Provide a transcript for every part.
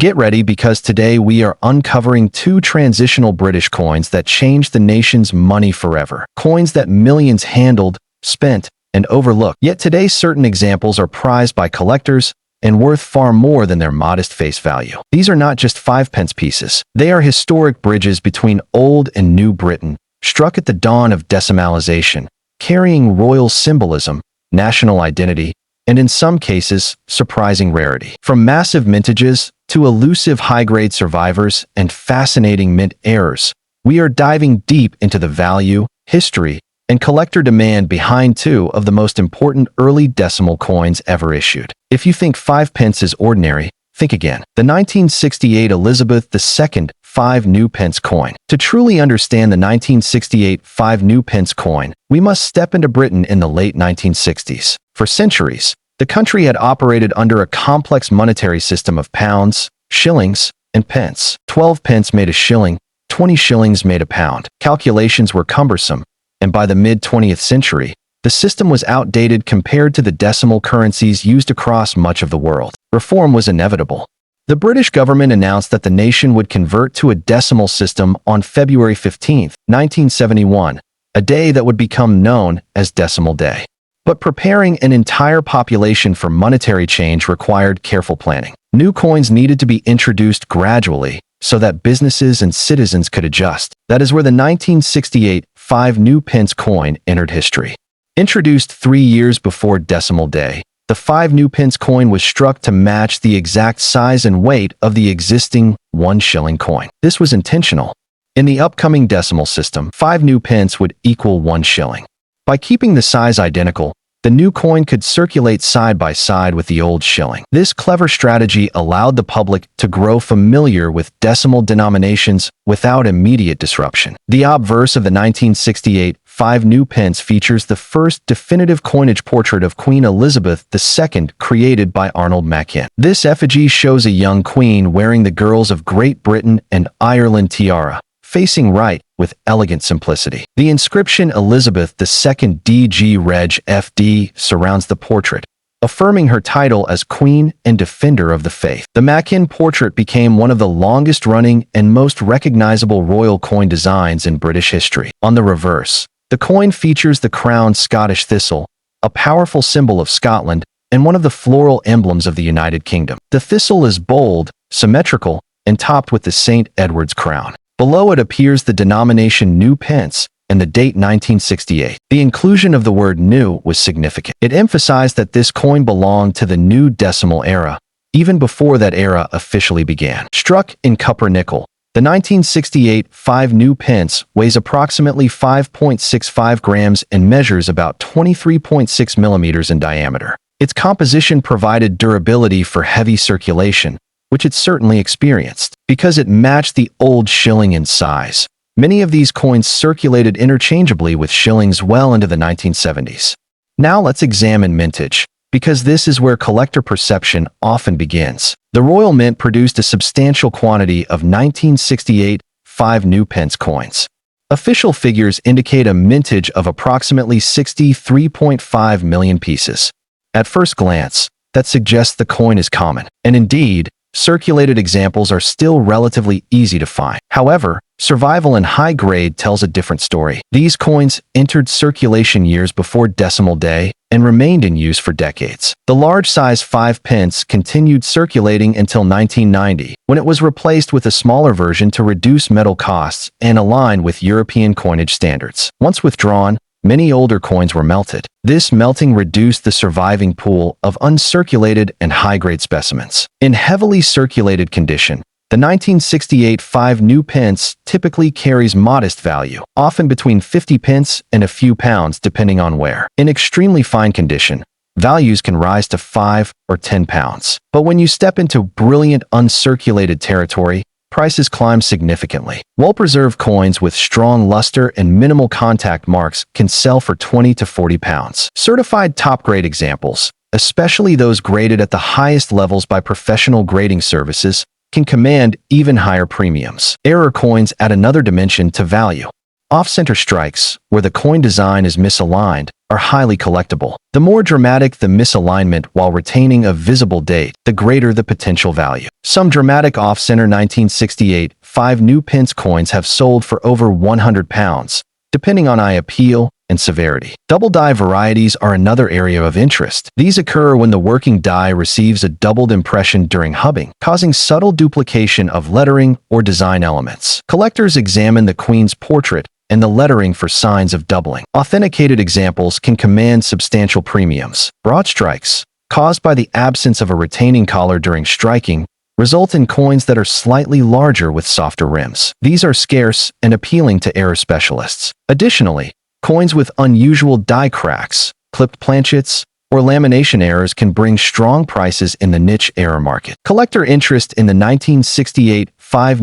Get ready because today we are uncovering two transitional British coins that changed the nation's money forever. Coins that millions handled, spent, and overlooked. Yet today certain examples are prized by collectors and worth far more than their modest face value. These are not just 5-pence pieces. They are historic bridges between old and new Britain, struck at the dawn of decimalization, carrying royal symbolism, national identity, and in some cases, surprising rarity. From massive mintages to elusive high-grade survivors and fascinating mint errors, we are diving deep into the value, history, and collector demand behind two of the most important early decimal coins ever issued. If you think 5-pence is ordinary, think again. The 1968 Elizabeth II 5 new pence coin. To truly understand the 1968 5 new pence coin, we must step into Britain in the late 1960s. For centuries, the country had operated under a complex monetary system of pounds, shillings, and pence. 12 pence made a shilling, 20 shillings made a pound. Calculations were cumbersome, and by the mid-20th century, the system was outdated compared to the decimal currencies used across much of the world. Reform was inevitable. The British government announced that the nation would convert to a decimal system on February 15, 1971, a day that would become known as Decimal Day. But preparing an entire population for monetary change required careful planning. New coins needed to be introduced gradually so that businesses and citizens could adjust. That is where the 1968 5 new pence coin entered history. Introduced 3 years before Decimal Day, the 5 new pence coin was struck to match the exact size and weight of the existing 1 shilling coin. This was intentional. In the upcoming decimal system, 5 new pence would equal 1 shilling. By keeping the size identical, the new coin could circulate side by side with the old shilling. This clever strategy allowed the public to grow familiar with decimal denominations without immediate disruption. The obverse of the 1968 5 new pence features the first definitive coinage portrait of Queen Elizabeth II created by Arnold Machin. This effigy shows a young queen wearing the Girls of Great Britain and Ireland tiara, facing right with elegant simplicity. The inscription Elizabeth II DG Reg FD surrounds the portrait, affirming her title as Queen and Defender of the Faith. The Machin portrait became one of the longest-running and most recognizable royal coin designs in British history. On the reverse, the coin features the crowned Scottish thistle, a powerful symbol of Scotland and one of the floral emblems of the United Kingdom. The thistle is bold, symmetrical, and topped with the St. Edward's crown. Below it appears the denomination new pence and the date 1968. The inclusion of the word new was significant. It emphasized that this coin belonged to the new decimal era, even before that era officially began. Struck in copper nickel, the 1968 5 new pence weighs approximately 5.65 grams and measures about 23.6 millimeters in diameter. Its composition provided durability for heavy circulation, which it certainly experienced, because it matched the old shilling in size. Many of these coins circulated interchangeably with shillings well into the 1970s. Now let's examine mintage, because this is where collector perception often begins. The Royal Mint produced a substantial quantity of 1968 5 new pence coins. Official figures indicate a mintage of approximately 63.5 million pieces. At first glance, that suggests the coin is common, and indeed, circulated examples are still relatively easy to find. However, survival in high grade tells a different story. These coins entered circulation years before Decimal Day and remained in use for decades. The large-size 5 pence continued circulating until 1990, when it was replaced with a smaller version to reduce metal costs and align with European coinage standards. Once withdrawn, many older coins were melted. This melting reduced the surviving pool of uncirculated and high-grade specimens. In heavily circulated condition, the 1968 5 new pence typically carries modest value, often between 50 pence and a few pounds depending on wear. In extremely fine condition, values can rise to 5 or 10 pounds. But when you step into brilliant uncirculated territory, prices climb significantly. Well-preserved coins with strong luster and minimal contact marks can sell for 20 to 40 pounds. Certified top-grade examples, especially those graded at the highest levels by professional grading services, can command even higher premiums. Error coins add another dimension to value. Off-center strikes, where the coin design is misaligned, are highly collectible. The more dramatic the misalignment while retaining a visible date, the greater the potential value. Some dramatic off-center 1968 5 coins have sold for over £100, depending on eye appeal and severity. Double die varieties are another area of interest. These occur when the working die receives a doubled impression during hubbing, causing subtle duplication of lettering or design elements. Collectors examine the queen's portrait and the lettering for signs of doubling. Authenticated examples can command substantial premiums. Broad strikes, caused by the absence of a retaining collar during striking, result in coins that are slightly larger with softer rims. These are scarce and appealing to error specialists. Additionally, coins with unusual die cracks, clipped planchets, or lamination errors can bring strong prices in the niche error market. Collector interest in the 1968 5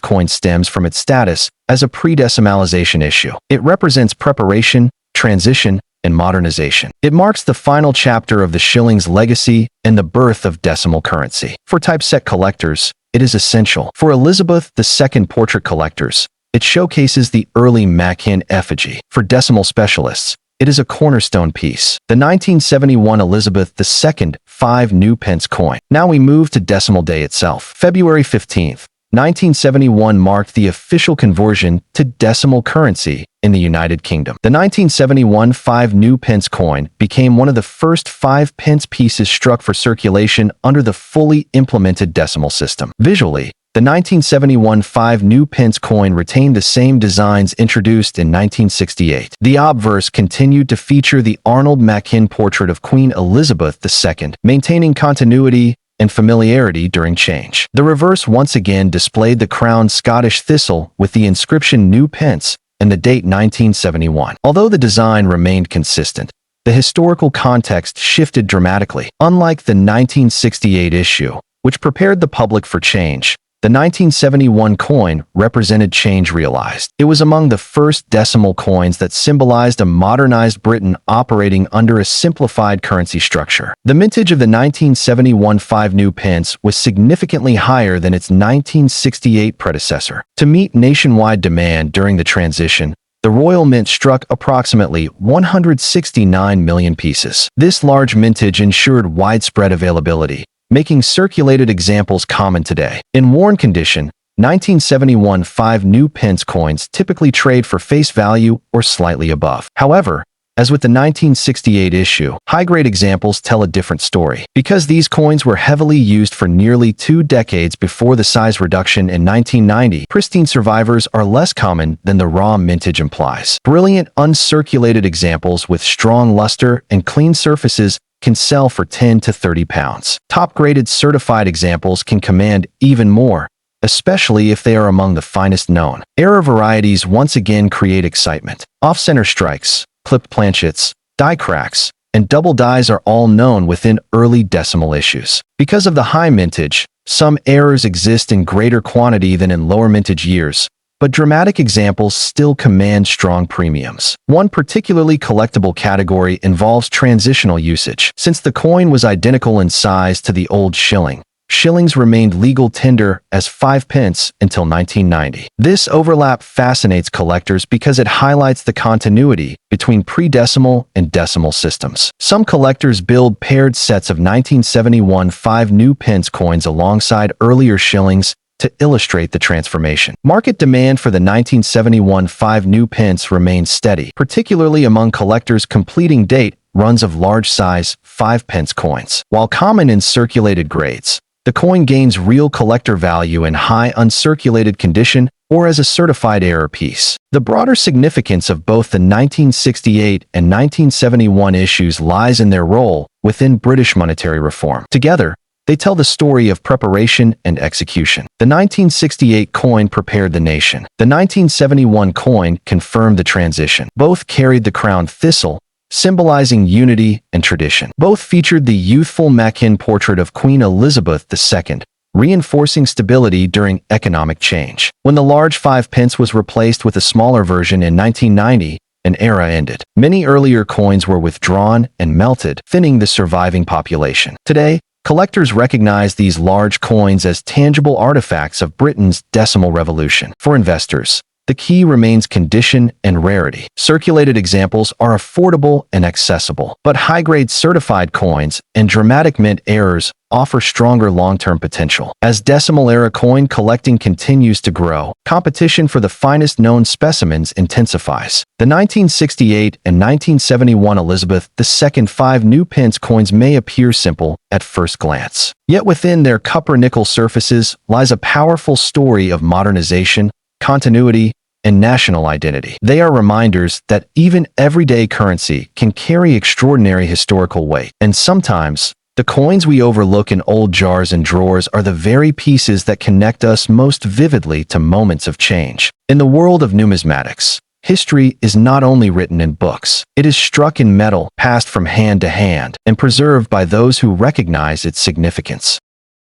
coin stems from its status as a pre-decimalization issue. It represents preparation, transition, and modernization. It marks the final chapter of the shilling's legacy and the birth of decimal currency. For typeset collectors, it is essential. For Elizabeth II portrait collectors, it showcases the early Machin effigy. For decimal specialists, it is a cornerstone piece. The 1971 Elizabeth II 5 coin. Now we move to decimal day itself. February 15th, 1971 marked the official conversion to decimal currency in the United Kingdom. The 1971 5 coin became one of the first 5 pieces struck for circulation under the fully implemented decimal system. Visually, the 1971 5 coin retained the same designs introduced in 1968. The obverse continued to feature the Arnold Machin portrait of Queen Elizabeth II, maintaining continuity and familiarity during change. The reverse once again displayed the crowned Scottish thistle with the inscription New Pence and the date 1971. Although the design remained consistent, the historical context shifted dramatically. Unlike the 1968 issue, which prepared the public for change, the 1971 coin represented change realized. It was among the first decimal coins that symbolized a modernized Britain operating under a simplified currency structure. The mintage of the 1971 5 was significantly higher than its 1968 predecessor. To meet nationwide demand during the transition, the Royal Mint struck approximately 169 million pieces. This large mintage ensured widespread availability, making circulated examples common today. In worn condition, 1971 5 coins typically trade for face value or slightly above. However, as with the 1968 issue, high-grade examples tell a different story. Because these coins were heavily used for nearly 2 decades before the size reduction in 1990, pristine survivors are less common than the raw mintage implies. Brilliant uncirculated examples with strong luster and clean surfaces can sell for £10 to £30. Top-graded certified examples can command even more, especially if they are among the finest known. Error varieties once again create excitement. Off-center strikes, clipped planchets, die cracks, and double dies are all known within early decimal issues. Because of the high mintage, some errors exist in greater quantity than in lower mintage years, but dramatic examples still command strong premiums. One particularly collectible category involves transitional usage. Since the coin was identical in size to the old shilling, shillings remained legal tender as 5 until 1990. This overlap fascinates collectors because it highlights the continuity between pre-decimal and decimal systems. Some collectors build paired sets of 1971 5 coins alongside earlier shillings to illustrate the transformation. Market demand for the 1971 5 remains steady, particularly among collectors completing date runs of large-size 5 coins. While common in circulated grades, the coin gains real collector value in high uncirculated condition or as a certified error piece. The broader significance of both the 1968 and 1971 issues lies in their role within British monetary reform. Together, they tell the story of preparation and execution. The 1968 coin prepared the nation. The 1971 coin confirmed the transition. Both carried the crowned thistle, symbolizing unity and tradition. Both featured the youthful Machin portrait of Queen Elizabeth II, reinforcing stability during economic change. When the large 5 was replaced with a smaller version in 1990, an era ended. Many earlier coins were withdrawn and melted, thinning the surviving population. Today, collectors recognize these large coins as tangible artifacts of Britain's decimal revolution. For investors, the key remains condition and rarity. Circulated examples are affordable and accessible, but high-grade certified coins and dramatic mint errors offer stronger long-term potential. As decimal-era coin collecting continues to grow, competition for the finest known specimens intensifies. The 1968 and 1971 Elizabeth II 5 new pence coins may appear simple at first glance. Yet within their copper-nickel surfaces lies a powerful story of modernization, continuity, and national identity. They are reminders that even everyday currency can carry extraordinary historical weight, and sometimes the coins we overlook in old jars and drawers are the very pieces that connect us most vividly to moments of change. In the world of numismatics, history is not only written in books, it is struck in metal, passed from hand to hand, and preserved by those who recognize its significance.